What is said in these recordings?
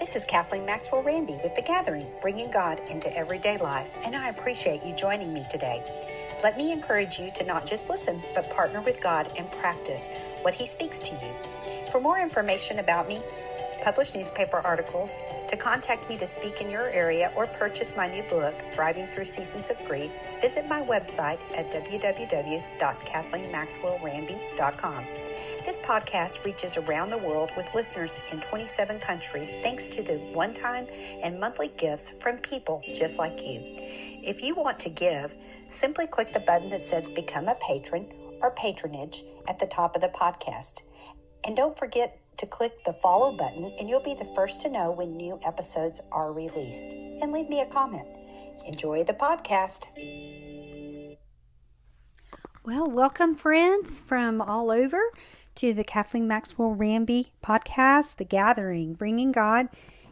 This is Kathleen Maxwell-Rambie with The Gathering, bringing God into everyday life, and I appreciate you joining me today. Let me encourage you to not just listen, but partner with God and practice what He speaks to you. For more information about me, publish newspaper articles, to contact me to speak in your area, or purchase my new book, Thriving Through Seasons of Grief, visit my website at www.kathleenmaxwellrambie.com. This podcast reaches around the world with listeners in 27 countries thanks to the one-time and monthly gifts from people just like you. If you want to give, simply click the button that says Become a Patron or Patronage at the top of the podcast. And don't forget to click the follow button and you'll be the first to know when new episodes are released. And leave me a comment. Enjoy the podcast. Well, welcome friends from all over to the Kathleen Maxwell-Rambie podcast, The Gathering, bringing God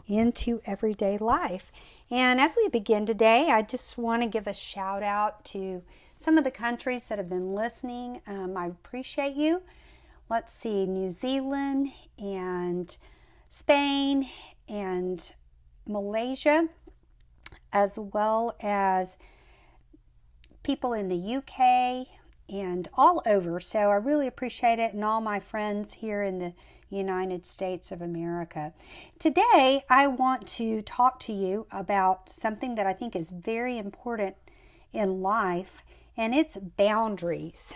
into everyday life. And as we begin today, I just want to give a shout out to some of the countries that have been listening. I appreciate you. Let's see, New Zealand and Spain and Malaysia, as well as people in the UK and all over. So I really appreciate it, and all my friends here in the United States of America. Today, I want to talk to you about something that I think is very important in life, and it's boundaries.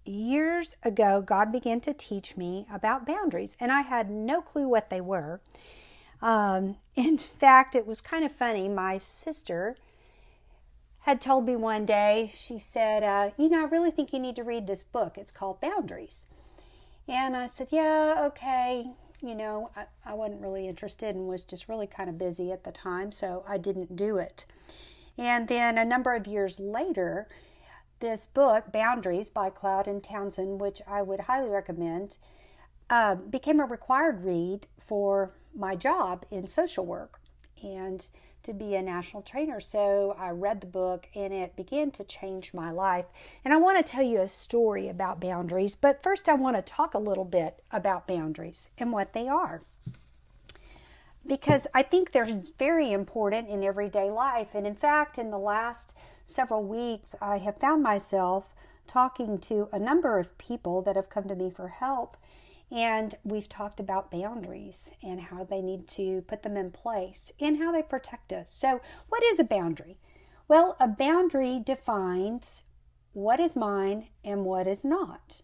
Years ago, God began to teach me about boundaries, and I had no clue what they were. In fact, it was kind of funny. My sister had told me one day, she said, I really think you need to read this book. It's called Boundaries. And I said, yeah, okay. I wasn't really interested and was just really kind of busy at the time, so I didn't do it. And then a number of years later, this book, Boundaries by Cloud and Townsend, which I would highly recommend, became a required read for my job in social work and to be a national trainer. So I read the book and it began to change my life. And I want to tell you a story about boundaries, but first I want to talk a little bit about boundaries and what they are, because I think they're very important in everyday life. And in fact, in the last several weeks, I have found myself talking to a number of people that have come to me for help. And we've talked about boundaries and how they need to put them in place and how they protect us. So what is a boundary? Well, a boundary defines what is mine and what is not.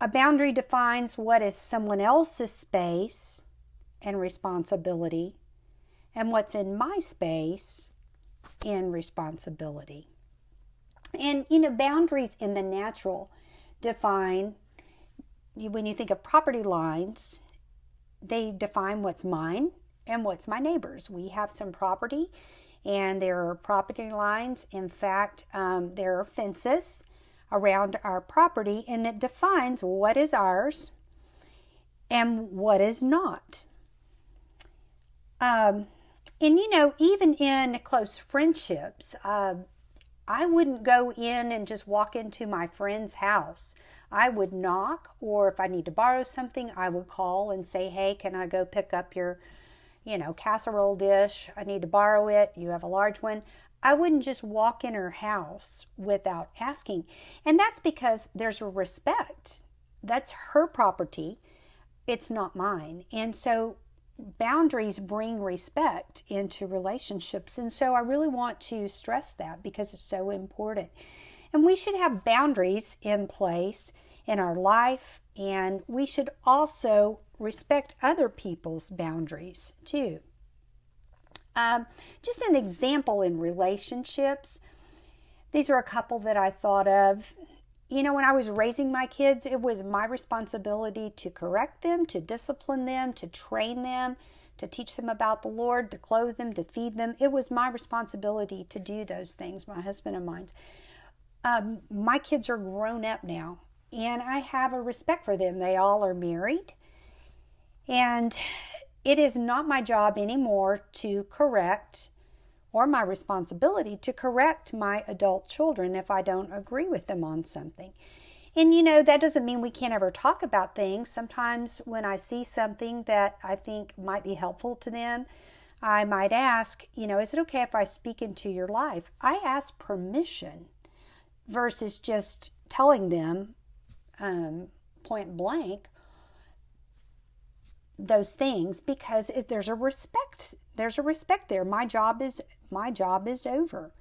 A boundary defines what is someone else's space and responsibility and what's in my space and responsibility. And, boundaries in the natural define, when you think of property lines, they define what's mine and what's my neighbor's. We have some property and there are property lines. In fact, there are fences around our property, and it defines what is ours and what is not. Even in close friendships, I wouldn't go in and just walk into my friend's house. I would knock, or if I need to borrow something, I would call and say, hey, can I go pick up your, casserole dish? I need to borrow it. You have a large one. I wouldn't just walk in her house without asking. And that's because there's a respect. That's her property. It's not mine. And so boundaries bring respect into relationships. And so I really want to stress that because it's so important. And we should have boundaries in place in our life, and we should also respect other people's boundaries too. Just an example in relationships. These are a couple that I thought of. When I was raising my kids, it was my responsibility to correct them, to discipline them, to train them, to teach them about the Lord, to clothe them, to feed them. It was my responsibility to do those things, my husband and mine. My kids are grown up now, and I have a respect for them. They all are married, and it is not my job anymore to correct, or my responsibility to correct my adult children if I don't agree with them on something. And that doesn't mean we can't ever talk about things. Sometimes when I see something that I think might be helpful to them, I might ask, is it okay if I speak into your life? I ask permission versus just telling them point blank those things, because there's a respect there. My job is over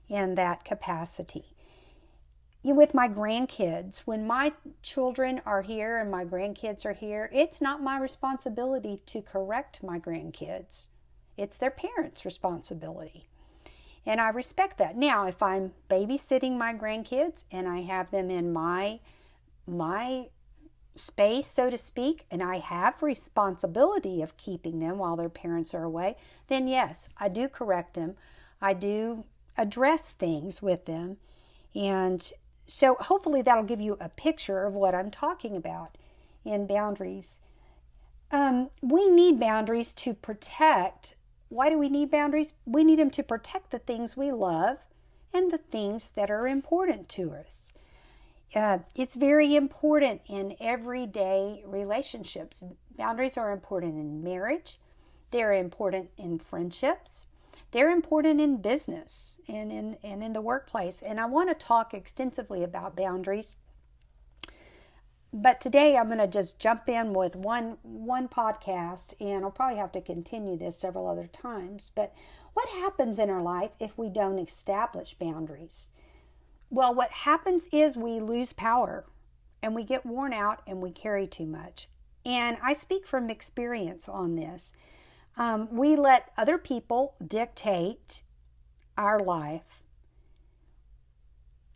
in that capacity. With my grandkids, when my children are here and my grandkids are here, it's not my responsibility to correct my grandkids. It's their parents' responsibility. And I respect that. Now, if I'm babysitting my grandkids and I have them in my space, so to speak, and I have responsibility of keeping them while their parents are away, then yes, I do correct them. I do address things with them. And so hopefully that'll give you a picture of what I'm talking about in boundaries. We need boundaries to protect. Why do we need boundaries? We need them to protect the things we love and the things that are important to us. It's very important in everyday relationships. Boundaries are important in marriage. They're important in friendships. They're important in business and in the workplace. And I want to talk extensively about boundaries. But today I'm going to just jump in with one podcast, and I'll probably have to continue this several other times. But what happens in our life if we don't establish boundaries? Well, what happens is we lose power and we get worn out and we carry too much. And I speak from experience on this. We let other people dictate our life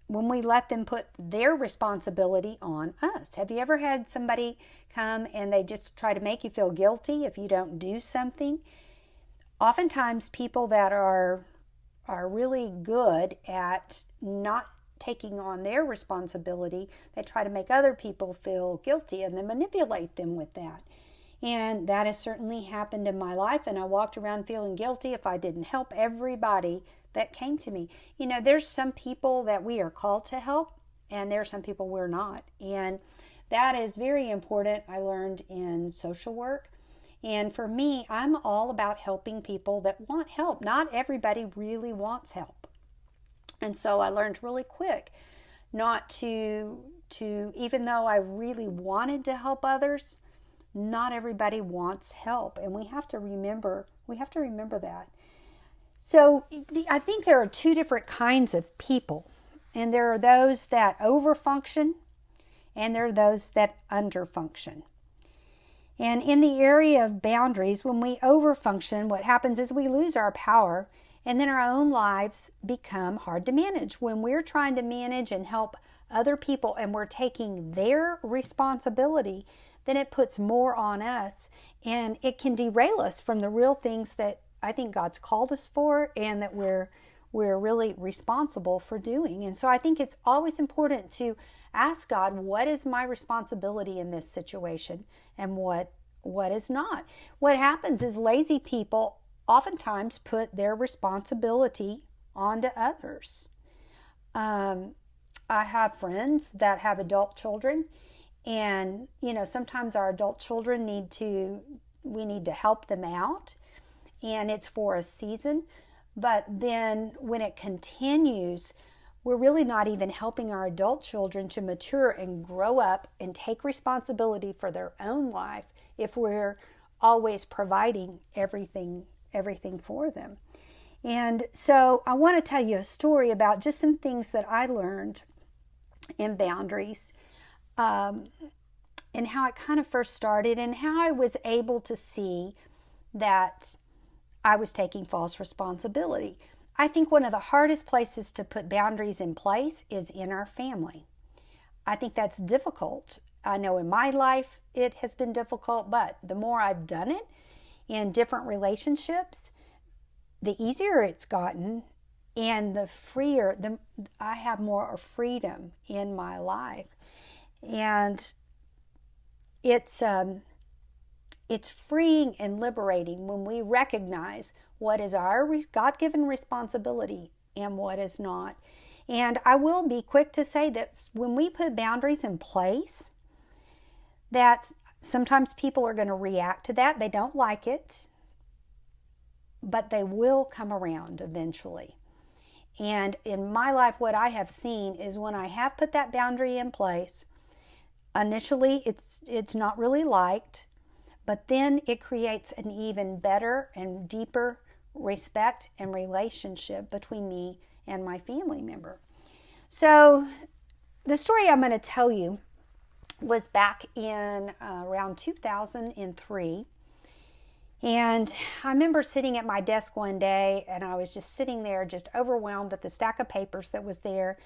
when we let them put their responsibility on us. Have you ever had somebody come and they just try to make you feel guilty if you don't do something? Oftentimes people that are really good at not taking on their responsibility, they try to make other people feel guilty and then manipulate them with that. And that has certainly happened in my life, and I walked around feeling guilty if I didn't help everybody that came to me. There's some people that we are called to help, and there are some people we're not. And that is very important. I learned in social work. And for me, I'm all about helping people that want help. Not everybody really wants help. And so I learned really quick not to even though I really wanted to help others, not everybody wants help. And we have to remember that. So I think there are two different kinds of people. And there are those that overfunction and there are those that underfunction. And in the area of boundaries, when we overfunction, what happens is we lose our power, and then our own lives become hard to manage. When we're trying to manage and help other people and we're taking their responsibility, then it puts more on us, and it can derail us from the real things that I think God's called us for and that we're really responsible for doing. And so I think it's always important to ask God, what is my responsibility in this situation and what is not? What happens is lazy people oftentimes put their responsibility onto others. I have friends that have adult children, and sometimes our adult children we need to help them out, and it's for a season. But then when it continues, we're really not even helping our adult children to mature and grow up and take responsibility for their own life if we're always providing everything for them. And so I want to tell you a story about just some things that I learned in boundaries, and how it kind of first started and how I was able to see that I was taking false responsibility. I think one of the hardest places to put boundaries in place is in our family. I think that's difficult. I know in my life it has been difficult, but the more I've done it in different relationships, the easier it's gotten, and the freer I have more freedom in my life. And it's freeing and liberating when we recognize what is our God-given responsibility and what is not. And I will be quick to say that when we put boundaries in place, that sometimes people are going to react to that. They don't like it, but they will come around eventually. And in my life, what I have seen is when I have put that boundary in place, initially it's not really liked, but then it creates an even better and deeper respect and relationship between me and my family member. So the story I'm going to tell you was back in around 2003. And I remember sitting at my desk one day, and I was just sitting there just overwhelmed at the stack of papers that was there.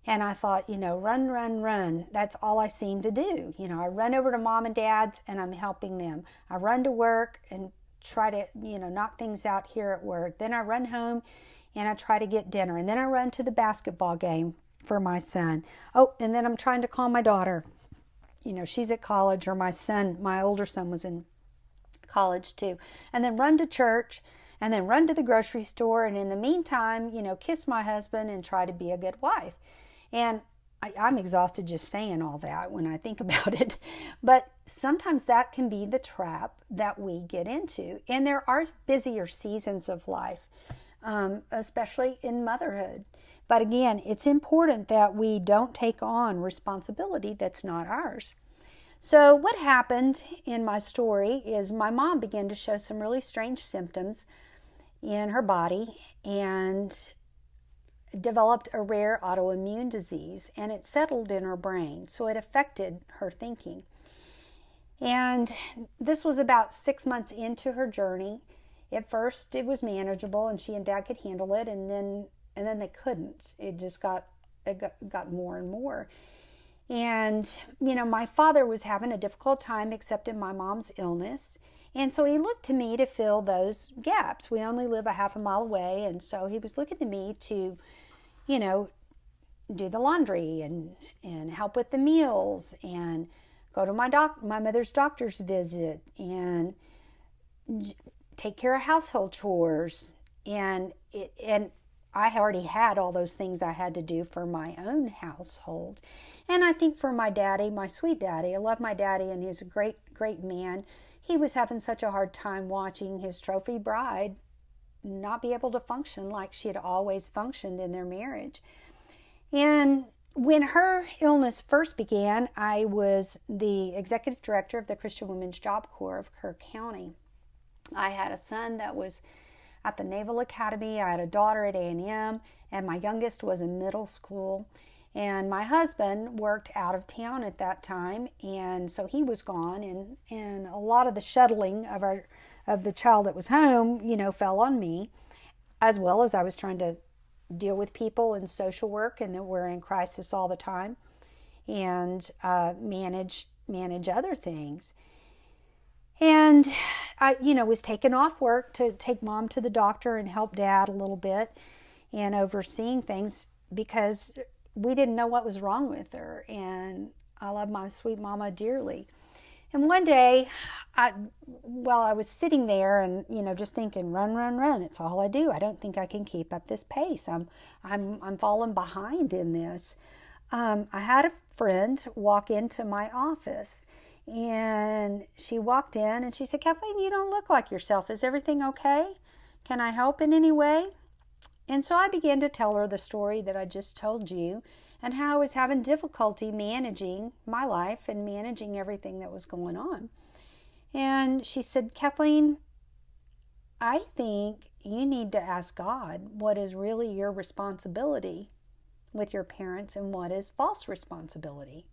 And I thought, run, run, run. That's all I seem to do. I run over to mom and dad's and I'm helping them. I run to work and try to, knock things out here at work. Then I run home and I try to get dinner. And then I run to the basketball game for my son. Oh, and then I'm trying to call my daughter. She's at college, or my older son was in college too. And then run to church, and then run to the grocery store. And in the meantime, kiss my husband and try to be a good wife. And I'm exhausted just saying all that when I think about it. But sometimes that can be the trap that we get into. And there are busier seasons of life, especially in motherhood. But again, it's important that we don't take on responsibility that's not ours. So what happened in my story is my mom began to show some really strange symptoms in her body and developed a rare autoimmune disease, and it settled in her brain, so it affected her thinking. And this was about 6 months into her journey. At first it was manageable and she and Dad could handle it, and then they couldn't. It got more and more. And my father was having a difficult time accepting my mom's illness, and so he looked to me to fill those gaps. We only live a half a mile away, and so he was looking to me to do the laundry and help with the meals and go to my mother's doctor's visit and take care of household chores. And I already had all those things I had to do for my own household. And I think for my daddy, my sweet daddy, I love my daddy, and he's a great, great man. He was having such a hard time watching his trophy bride not be able to function like she had always functioned in their marriage. And when her illness first began, I was the executive director of the Christian Women's Job Corps of Kerr County. I had a son that was at the Naval Academy. I had a daughter at A&M, and my youngest was in middle school. And my husband worked out of town at that time, and so he was gone, and a lot of the shuttling of the child that was home, fell on me, as well as I was trying to deal with people in social work, and that we're in crisis all the time, and manage other things. And I, was taking off work to take Mom to the doctor and help Dad a little bit and overseeing things because we didn't know what was wrong with her. And I love my sweet mama dearly. And one day, I was sitting there and, just thinking, run, run, run. It's all I do. I don't think I can keep up this pace. I'm falling behind in this. I had a friend walk into my office, and she walked in and she said, "Kathleen, you don't look like yourself. Is everything okay? Can I help in any way?" And so I began to tell her the story that I just told you and how I was having difficulty managing my life and managing everything that was going on. And she said, "Kathleen, I think you need to ask God what is really your responsibility with your parents and what is false responsibility."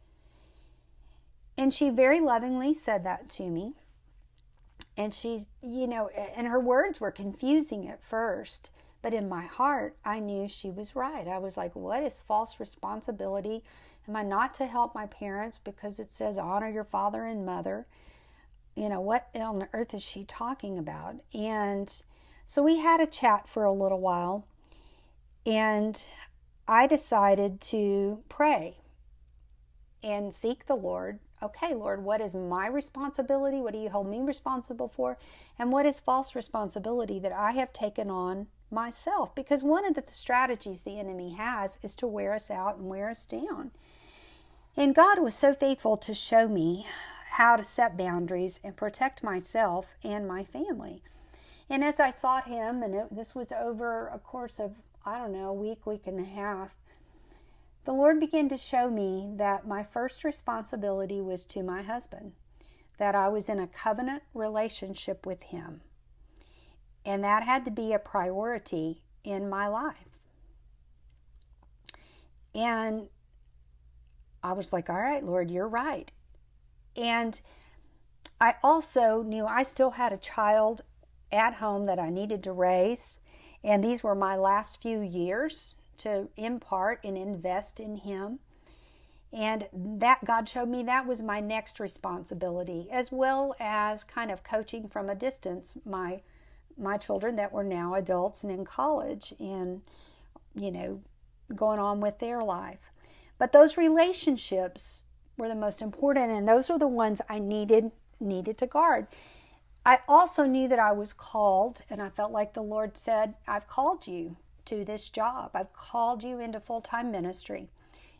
And she very lovingly said that to me. And she's, and her words were confusing at first. But in my heart, I knew she was right. I was like, what is false responsibility? Am I not to help my parents because it says honor your father and mother? What on earth is she talking about? And so we had a chat for a little while, and I decided to pray and seek the Lord. Okay, Lord, what is my responsibility? What do you hold me responsible for? And what is false responsibility that I have taken on myself, because one of the strategies the enemy has is to wear us out and wear us down. And God was so faithful to show me how to set boundaries and protect myself and my family. And as I sought him, and this was over a course of, a week and a half, the Lord began to show me that my first responsibility was to my husband, that I was in a covenant relationship with him. And that had to be a priority in my life. And I was like, all right, Lord, you're right. And I also knew I still had a child at home that I needed to raise. And these were my last few years to impart and invest in him. And that God showed me that was my next responsibility, as well as kind of coaching from a distance my children that were now adults and in college and, going on with their life. But those relationships were the most important, and those are the ones I needed to guard. I also knew that I was called, and I felt like the Lord said, I've called you to this job. I've called you into full-time ministry.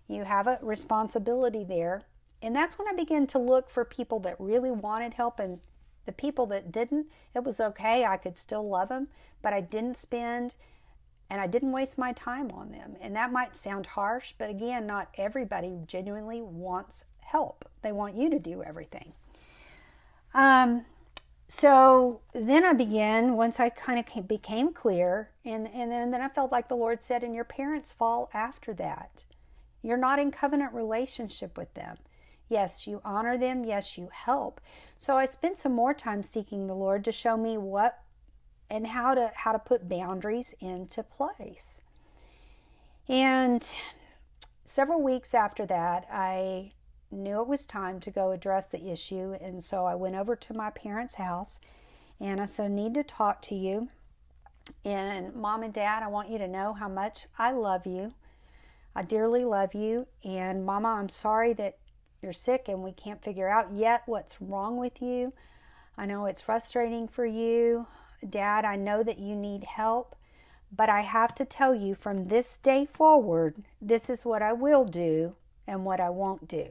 You have a responsibility there. And that's when I began to look for people that really wanted help, and the people that didn't, it was okay. I could still love them, but I didn't spend and I didn't waste my time on them. And that might sound harsh, but again, not everybody genuinely wants help. They want you to do everything. So then I began, once I kind of became clear, and then I felt like the Lord said, and your parents fall after that. You're not in covenant relationship with them. Yes, you honor them. Yes, you help. So I spent some more time seeking the Lord to show me what and how to put boundaries into place. And several weeks after that, I knew it was time to go address the issue. And so I went over to my parents' house and I said, I need to talk to you. And Mom and Dad, I want you to know how much I love you. I dearly love you. And Mama, I'm sorry that you're sick and we can't figure out yet what's wrong with you. I know it's frustrating for you. Dad, I know that you need help, but I have to tell you from this day forward, this is what I will do and what I won't do.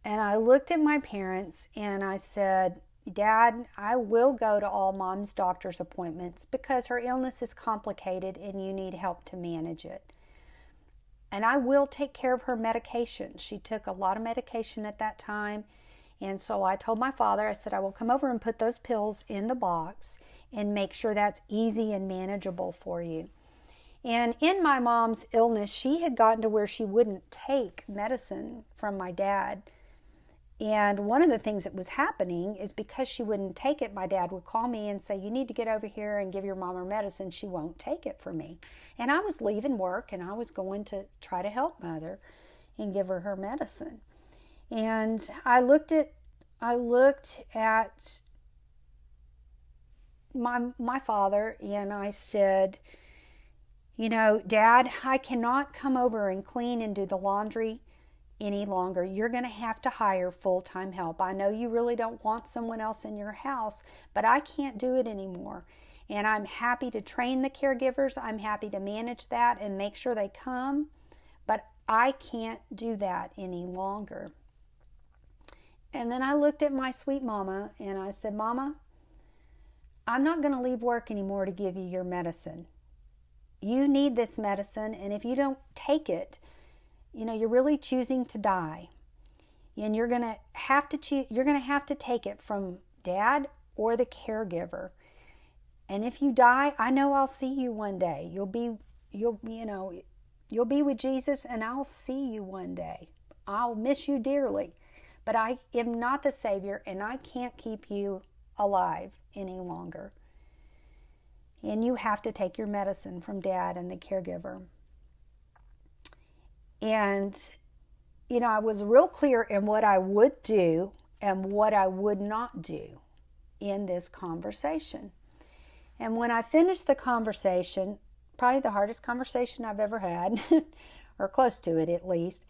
And I looked at my parents and I said, Dad, I will go to all Mom's doctor's appointments because her illness is complicated and you need help to manage it. And I will take care of her medication. She took a lot of medication at that time. And so I told my father, I said, I will come over and put those pills in the box and make sure that's easy and manageable for you. And in my mom's illness, she had gotten to where she wouldn't take medicine from my dad. And one of the things that was happening is because she wouldn't take it, my dad would call me and say, you need to get over here and give your mom her medicine. She won't take it for me. And I was leaving work and I was going to try to help Mother and give her her medicine. And I looked at my father and I said, Dad, I cannot come over and clean and do the laundry any longer. You're going to have to hire full-time help. I know you really don't want someone else in your house, but I can't do it anymore. And I'm happy to train the caregivers. I'm happy to manage that and make sure they come, but I can't do that any longer. And then I looked at my sweet mama and I said, Mama, I'm not going to leave work anymore to give you your medicine. You need this medicine, and if you don't take it, you're really choosing to die. And you're going to have to take it from Dad or the caregiver. And if you die, I know I'll see you one day. You'll be with Jesus, and I'll see you one day. I'll miss you dearly. But I am not the Savior, and I can't keep you alive any longer. And you have to take your medicine from Dad and the caregiver. And, I was real clear in what I would do and what I would not do in this conversation. And when I finished the conversation, probably the hardest conversation I've ever had, or close to it at least,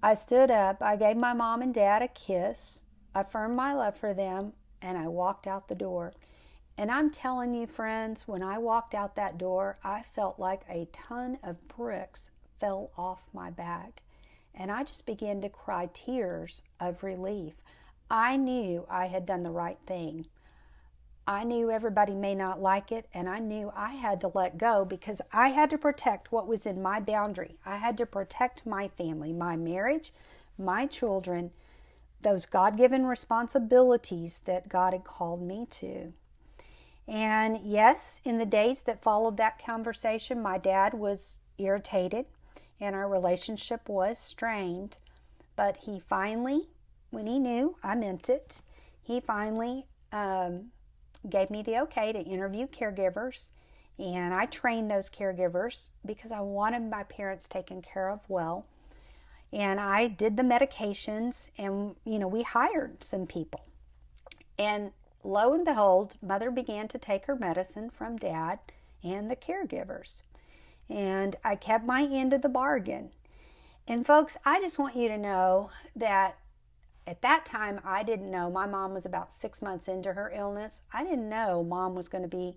I stood up, I gave my mom and dad a kiss, affirmed my love for them, and I walked out the door. And I'm telling you, friends, when I walked out that door, I felt like a ton of bricks fell off my back. And I just began to cry tears of relief. I knew I had done the right thing. I knew everybody may not like it, and I knew I had to let go because I had to protect what was in my boundary. I had to protect my family, my marriage, my children, those God-given responsibilities that God had called me to. And yes, in the days that followed that conversation, my dad was irritated and our relationship was strained. But he finally, when he knew I meant it, he finally gave me the okay to interview caregivers. And I trained those caregivers because I wanted my parents taken care of well. And I did the medications, and we hired some people. And lo and behold, Mother began to take her medicine from Dad and the caregivers. And I kept my end of the bargain. And folks, I just want you to know that at that time, I didn't know. My mom was about 6 months into her illness. I didn't know Mom was going to be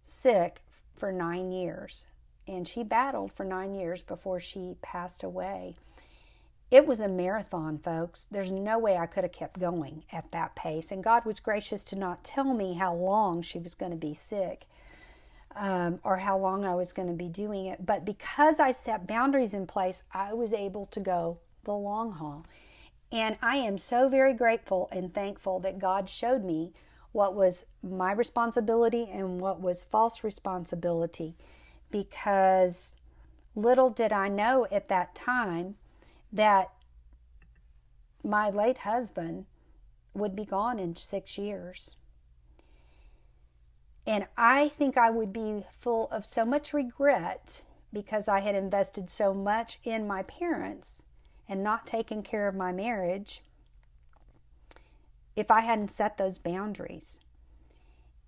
sick for 9 years. And she battled for 9 years before she passed away. It was a marathon, folks. There's no way I could have kept going at that pace. And God was gracious to not tell me how long she was going to be sick or how long I was going to be doing it. But because I set boundaries in place, I was able to go the long haul. And I am so very grateful and thankful that God showed me what was my responsibility and what was false responsibility, because little did I know at that time that my late husband would be gone in 6 years. And I think I would be full of so much regret because I had invested so much in my parents and not taken care of my marriage if I hadn't set those boundaries.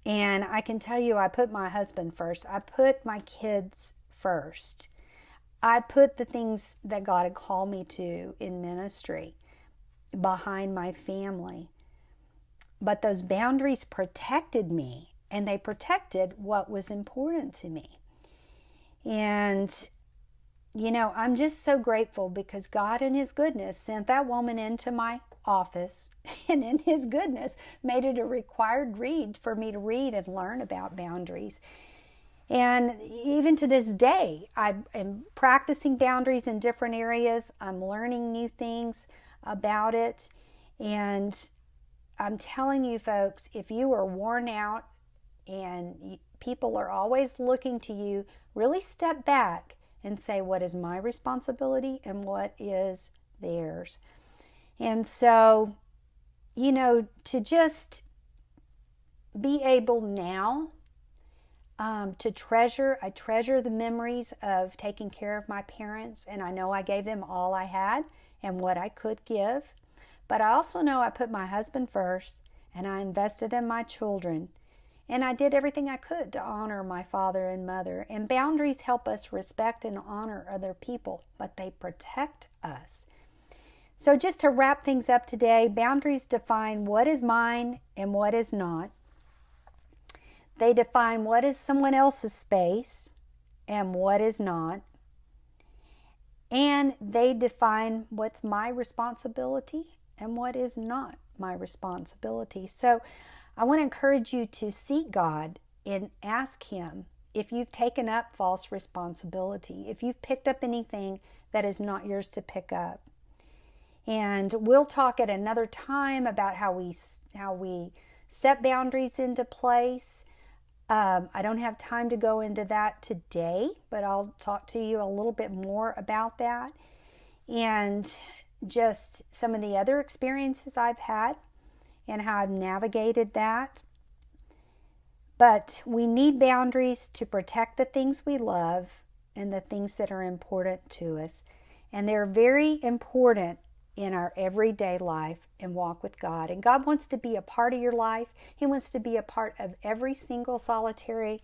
And I can tell you, I put my husband first. I put my kids first. I put the things that God had called me to in ministry behind my family. But those boundaries protected me, and they protected what was important to me. And I'm just so grateful because God in His goodness sent that woman into my office, and in His goodness made it a required read for me to read and learn about boundaries. And even to this day, I am practicing boundaries in different areas. I'm learning new things about it. And I'm telling you, folks, if you are worn out and people are always looking to you, really step back and say, what is my responsibility and what is theirs? And so, to just be able now to treasure, I treasure the memories of taking care of my parents, and I know I gave them all I had and what I could give. But I also know I put my husband first, and I invested in my children. And I did everything I could to honor my father and mother. And boundaries help us respect and honor other people, but they protect us. So just to wrap things up today, boundaries define what is mine and what is not. They define what is someone else's space and what is not. And they define what's my responsibility and what is not my responsibility. So I want to encourage you to seek God and ask Him if you've taken up false responsibility, if you've picked up anything that is not yours to pick up. And we'll talk at another time about how we set boundaries into place. I don't have time to go into that today, but I'll talk to you a little bit more about that and just some of the other experiences I've had and how I've navigated that. But we need boundaries to protect the things we love and the things that are important to us. And they're very important in our everyday life and walk with God. And God wants to be a part of your life. He wants to be a part of every single solitary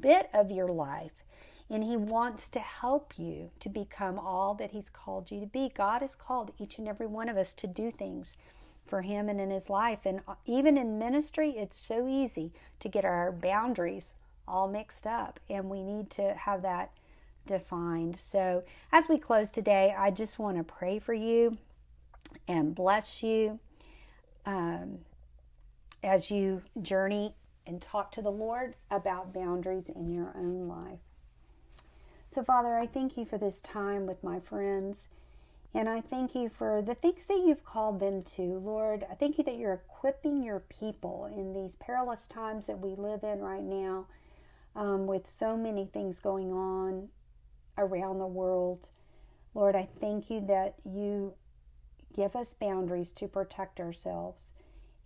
bit of your life. And He wants to help you to become all that He's called you to be. God has called each and every one of us to do things for him and in his life. And even in ministry, it's so easy to get our boundaries all mixed up, and we need to have that defined. So as we close today, I just want to pray for you and bless you as you journey and talk to the Lord about boundaries in your own life. So Father, I thank you for this time with my friends, and I thank you for the things that you've called them to. Lord, I thank you that you're equipping your people in these perilous times that we live in right now, with so many things going on around the world. Lord, I thank you that you give us boundaries to protect ourselves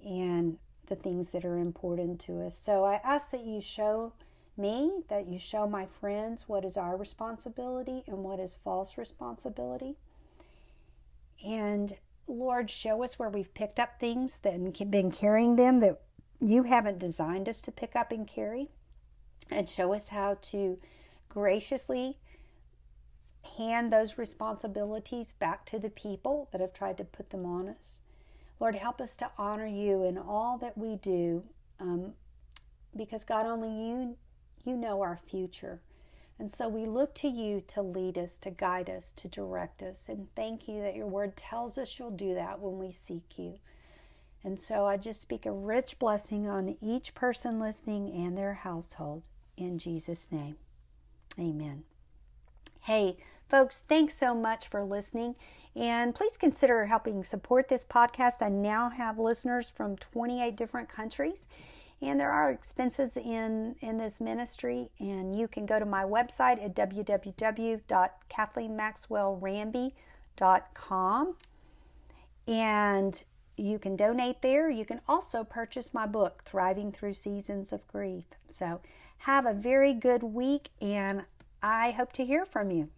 and the things that are important to us. So I ask that you show me, that you show my friends what is our responsibility and what is false responsibility. And Lord, show us where we've picked up things that been carrying them that you haven't designed us to pick up and carry. And show us how to graciously hand those responsibilities back to the people that have tried to put them on us. Lord, help us to honor you in all that we do, because God, only you know our future. And so we look to you to lead us, to guide us, to direct us. And thank you that your word tells us you'll do that when we seek you. And so I just speak a rich blessing on each person listening and their household. In Jesus' name, amen. Hey, folks, thanks so much for listening. And please consider helping support this podcast. I now have listeners from 28 different countries. And there are expenses in this ministry. And you can go to my website at www.kathleenmaxwell-rambie.com. And you can donate there. You can also purchase my book, Thriving Through Seasons of Grief. So have a very good week, and I hope to hear from you.